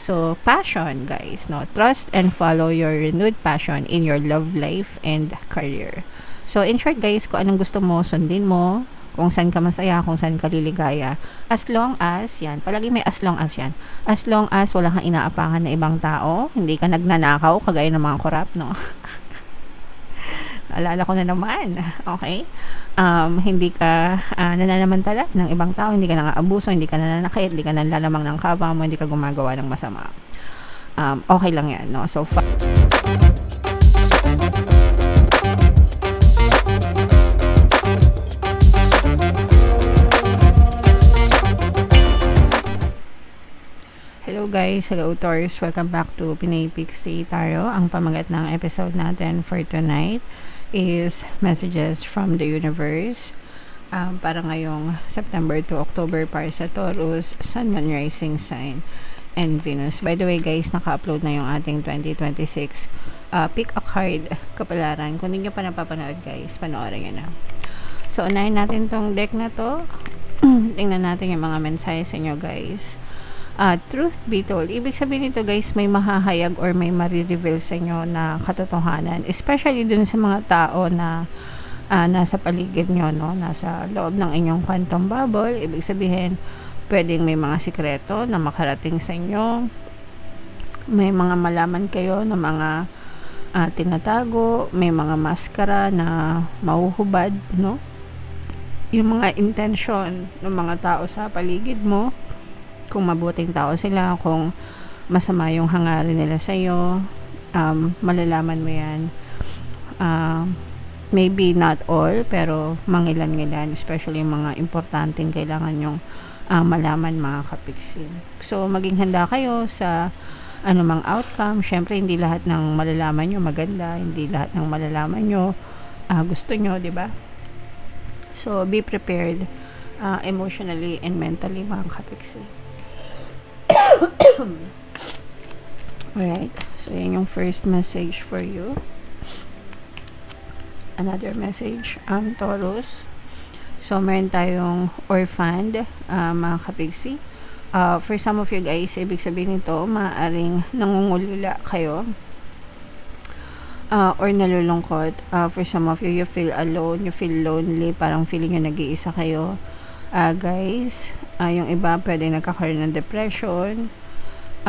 So, passion, guys, no? Trust and follow your renewed passion in your love life and career. So, in short, guys, kung anong gusto mo, sundin mo. Kung saan ka masaya, kung saan ka liligaya. As long as, yan, palagi may as long as yan. As long as wala kang inaapangan na ibang tao, hindi ka nagnanakaw, kagaya ng mga korap, no? Alala ko na naman, okay? Hindi ka nananamantala ng ibang tao, hindi ka nang-aabuso, hindi ka nananakit, hindi ka nanlalamang ng kapwa mo, hindi ka gumagawa ng masama. Okay lang yan, no? So, hello guys, hello Taurus, welcome back to Pinay Pixie Tarot. Ang pamagat ng episode natin for tonight is messages from the universe para ngayong September to October para sa Taurus, Sun, Moon, Rising Sign, and Venus. By the way guys, naka-upload na yung ating 2026 pick a card kapalaran. Kung hindi nyo pa napapanood guys, panoorin nyo na. So, unahin natin tong deck na to. Tingnan natin yung mga mensahe sa inyo guys. Truth be told, ibig sabihin nito guys, may mahahayag or may marireveal sa inyo na katotohanan, especially dun sa mga tao na nasa paligid nyo, no? Nasa loob ng inyong quantum bubble. Ibig sabihin, pwedeng may mga sikreto na makarating sa inyo, may mga malaman kayo na mga tinatago, may mga maskara na mahuhubad, no? Yung mga intention ng mga tao sa paligid mo, kung mabuting tao sila, kung masama yung hangarin nila sa iyo, malalaman mo yan. Maybe not all, pero mangilan-ngilan, especially yung mga importanteng kailangan yung malaman, mga kapiksi. So, maging handa kayo sa anumang outcome. Syempre, hindi lahat ng malalaman nyo maganda, hindi lahat ng malalaman nyo gusto nyo, di ba? So, be prepared emotionally and mentally, mga kapiksi. Alright, so yan yung first message for you. Another message, Taurus. So, meron tayong orphaned, mga kapigsi. For some of you guys, ibig sabihin nito, maaaring nangungulila kayo or nalulungkot. For some of you, you feel alone, you feel lonely, parang feeling nyo nag-iisa kayo. Guys, yung iba pwede nagkakaroon ng depression,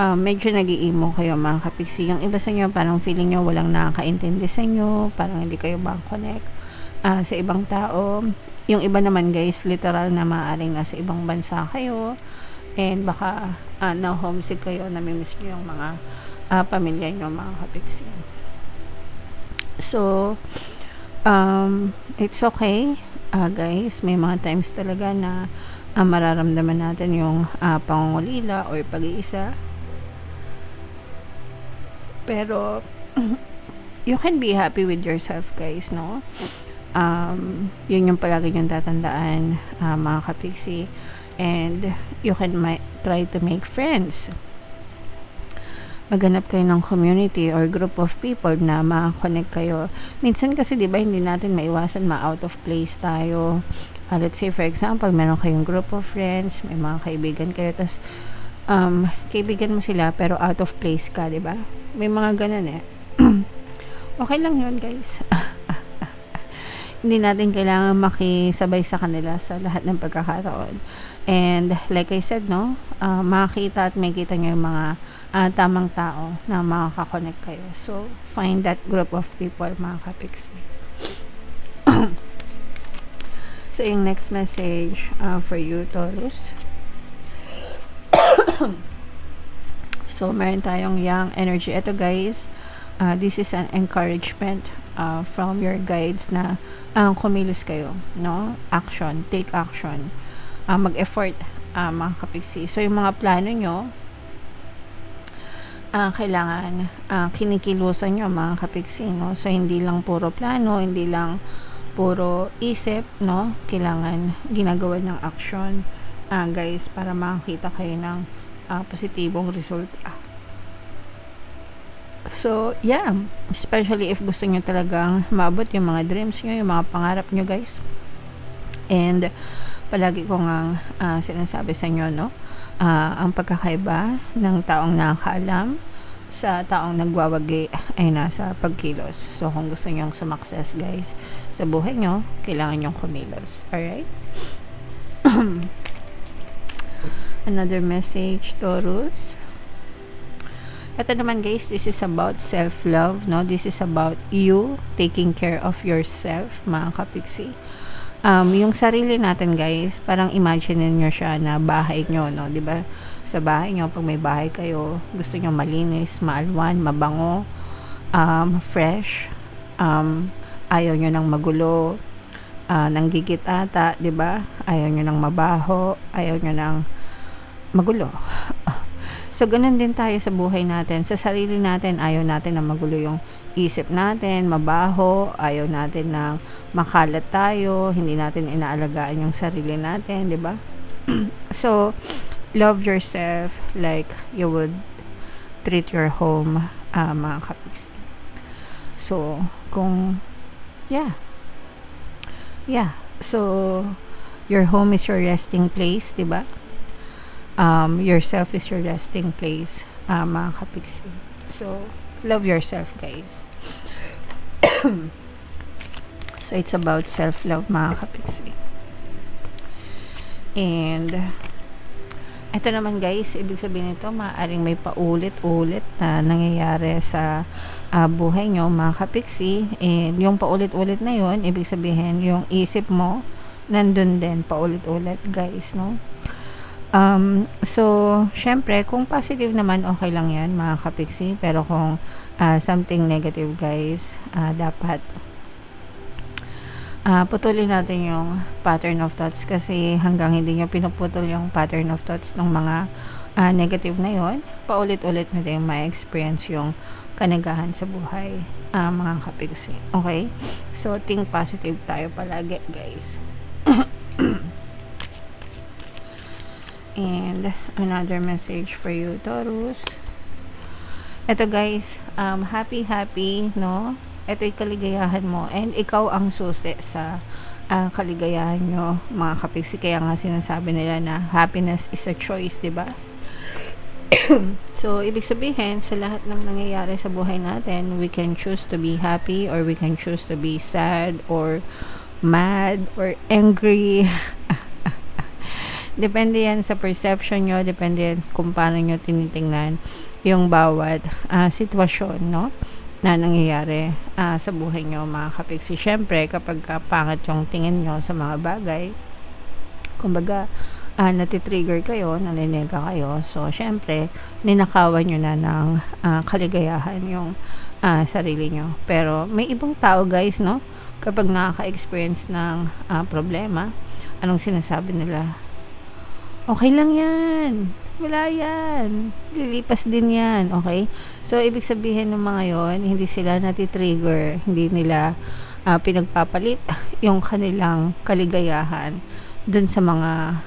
medyo nag-i-emo kayo, mga kapiksi. Yung iba sa inyo parang feeling nyo walang nakakaintindi sa inyo, parang hindi kayo connect sa ibang tao. Yung iba naman guys, literal na maaaring nasa ibang bansa kayo and baka na homesick kayo, namimiss nyo yung mga pamilya nyo, mga kapiksi. So it's okay. Guys, may mga times talaga na mararamdaman natin yung pangungulila or pag-iisa. Pero you can be happy with yourself, guys, no? Yun yung palagi yung tatandaan, mga kapiksi. And you can try to make friends. Maghanap kayo ng community or group of people na ma-connect kayo. Minsan kasi, di ba, hindi natin maiwasan ma-out of place tayo. Let's say, for example, meron kayong group of friends, may mga kaibigan kayo, tas kaibigan mo sila, pero out of place ka, di ba? May mga ganun eh. Okay lang yun, guys. Hindi natin kailangan makisabay sa kanila sa lahat ng pagkakataon. And like I said, no, makita at makita nyo yung mga tamang tao na makaka-connect kayo. So, find that group of people, mga kapiksi. So, yung next message for you, Taurus. So, meron tayong young energy. Ito, guys, this is an encouragement from your guides na kumilos kayo, no? Action, take action. Mag-effort, mga kapiksi. So, yung mga plano nyo, kailangan kinikilusan nyo, mga kapiksi, no? So, hindi lang puro plano, hindi lang puro isip, no? Kailangan ginagawa ng action, guys, para makakita kayo ng positibong resulta. So, yeah, especially if gusto nyo talagang maabot yung mga dreams nyo, yung mga pangarap nyo, guys. And palagi ko nga sinasabi sa inyo, no? Ang pagkakaiba ng taong nakakaalam sa taong nagwawagi ay nasa pagkilos. So, kung gusto nyong sumakses, guys, sa buhay nyo, kailangan nyong kumilos. Alright? Another message, Taurus. Ito naman, guys, this is about self-love, no? This is about you taking care of yourself, mga kapiksi. Yung sarili natin, guys, parang imagine nyo siya na bahay nyo, no? Diba? Sa bahay nyo, pag may bahay kayo, gusto nyo malinis, maalwan, mabango, fresh, ayaw nyo ng magulo, nanggigit ata, diba? Ayaw nyo ng mabaho, ayaw nyo ng magulo. So, ganun din tayo sa buhay natin. Sa sarili natin, ayaw natin na magulo yung isip natin, mabaho, ayaw natin na makalat tayo, hindi natin inaalagaan yung sarili natin, di ba? So, love yourself like you would treat your home, mga kapiksi. So, So, your home is your resting place, di ba? Yourself is your resting place, mga kapiksi. So, love yourself, guys. So, it's about self-love, mga kapiksi. And, ito naman, guys, ibig sabihin nito, maaaring may paulit-ulit na nangyayari sa buhay nyo, mga kapiksi. And, yung paulit-ulit na yun, ibig sabihin, yung isip mo, nandun din, paulit-ulit, guys, no? So, syempre, kung positive naman, okay lang yan, mga kapiksi. Pero kung something negative, guys, dapat putulin natin yung pattern of thoughts. Kasi hanggang hindi nyo pinuputol yung pattern of thoughts ng mga negative na yon, paulit-ulit na din ma-experience yung kanagahan sa buhay, mga kapiksi. Okay? So, think positive tayo palagi, guys. And another message for you, Taurus. Ito, guys, happy, no? Ito'y kaligayahan mo, and ikaw ang susi sa kaligayahan nyo, mga kapiksi. Kaya nga sinasabi nila na happiness is a choice, di ba? So, ibig sabihin, sa lahat ng nangyayari sa buhay natin, we can choose to be happy, or we can choose to be sad, or mad, or angry. Depende yan sa perception nyo, depende yan kung paano nyo tinitingnan yung bawat sitwasyon, no, na nangyayari sa buhay nyo, mga kapiksi. Siyempre, kapag pangit yung tingin nyo sa mga bagay, kumbaga, natitrigger kayo, naninega kayo, so, siyempre, ninakawan nyo na ng kaligayahan yung sarili nyo. Pero, may ibang tao, guys, no, kapag nakaka-experience ng problema, anong sinasabi nila? Okay lang yan. Wala yan. Lilipas din yan. Okay? So, ibig sabihin ng mga yon, hindi sila natitrigger. Hindi nila pinagpapalit yung kanilang kaligayahan dun sa mga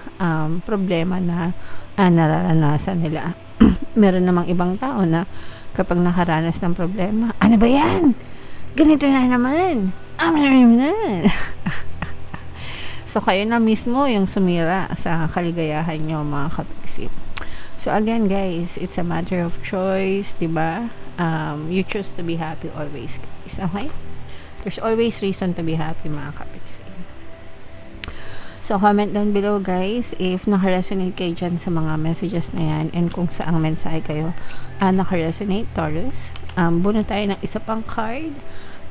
problema na nararanasan nila. Meron namang ibang tao na kapag nakaranas ng problema, ano ba yan? Ganito na naman. So, kayo na mismo yung sumira sa kaligayahan nyo, mga kapiksi. So, again, guys, it's a matter of choice, diba? You choose to be happy always, guys. Okay? There's always reason to be happy, mga kapiksi. So, comment down below, guys, if naka-resonate kayo dyan sa mga messages na yan, and kung saang mensahe kayo naka-resonate, Taurus. Buno tayo ng isa pang card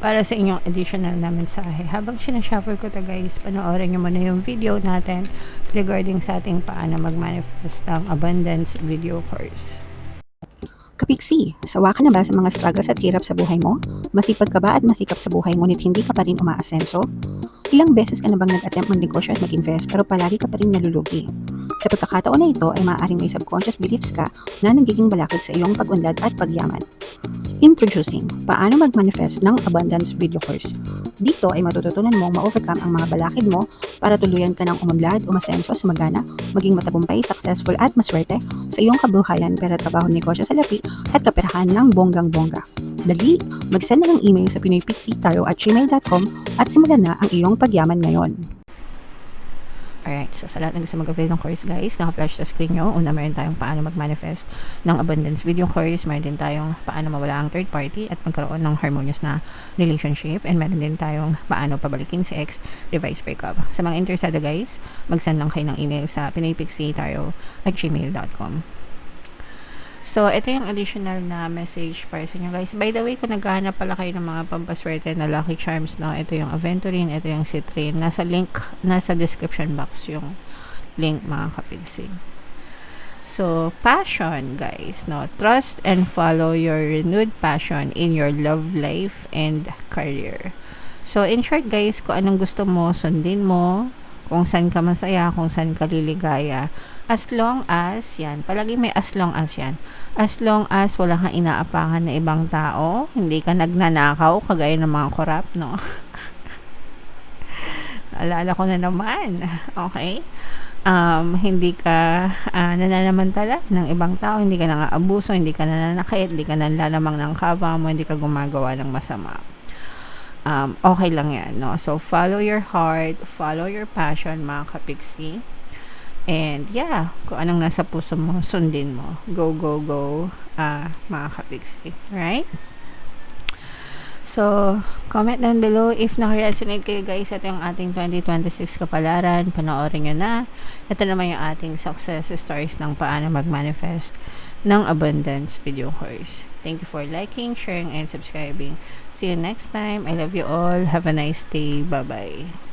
para sa inyong additional na mensahe. Habang sinashuffle ko to, guys, panoorin nyo muna yung video natin regarding sa ating paano mag-manifest ng abundance video course. Kapiksi, sawa ka na ba sa mga struggles at hirap sa buhay mo? Masipag ka ba at masikap sa buhay ngunit hindi ka pa rin umaasenso? Ilang beses ka na bang nag-attempt mag-negosyo at mag-invest pero palagi ka pa rin nalulugi? Sa pagkakataon na ito ay maaaring may subconscious beliefs ka na nagiging balakid sa iyong pag-unlad at pagyaman. Introducing, paano mag-manifest ng abundance video course. Dito ay matututunan mong ma-overcome ang mga balakid mo para tuluyan ka ng umunlad, umasenso, sumagana, maging matagumpay, successful at maswerte sa iyong kabuhayan, pera, trabaho, negosyo sa lapi at kaperahan ng bonggang-bongga. Dali, mag-send na ng email sa pinoypixie@gmail.com at simulan na ang iyong pagyaman ngayon. Alright, so sa lahat ng gusto mag-avail ng course guys, naka-flash sa screen nyo. Una, meron tayong paano mag-manifest ng abundance video course. Meron din tayong paano mawala ang third party at magkaroon ng harmonious na relationship. And meron din tayong paano pabalikin si ex, revise breakup. Sa mga interesado guys, mag-send lang kayo ng email sa pinaypixitarot@gmail.com. So, ito yung additional na message para sa inyo guys. By the way, kung naghahanap pala kayo ng mga pampaswerte na lucky charms, no, ito yung aventurine, ito yung citrine. Nasa description box yung link mga kapigsi. So, passion guys, no, trust and follow your renewed passion in your love life and career. So, in short guys, kung anong gusto mo, sundin mo. Kung saan ka masaya, kung saan ka liligaya. As long as, yan, palagi may as long as yan. As long as wala kang inaapangan na ibang tao, hindi ka nagnanakaw, kagaya ng mga korap, no? Alala ko na naman. Okay? Hindi ka nananamantala ng ibang tao, hindi ka nang-aabuso, hindi ka nananakit, hindi ka nanlalamang ng kapwa mo, hindi ka gumagawa ng masama. Okay lang yan, no? So, follow your heart, follow your passion, mga kapiksi. And, yeah, kung anong nasa puso mo, sundin mo. Go, go, go, mga kapiksi. Right? So, comment down below if naka-resonate kayo guys. Ito yung ating 2026 kapalaran. Panoorin nyo na. Ito naman yung ating success stories ng paano mag-manifest ng abundance video course. Thank you for liking, sharing, and subscribing. See you next time. I love you all. Have a nice day. Bye-bye.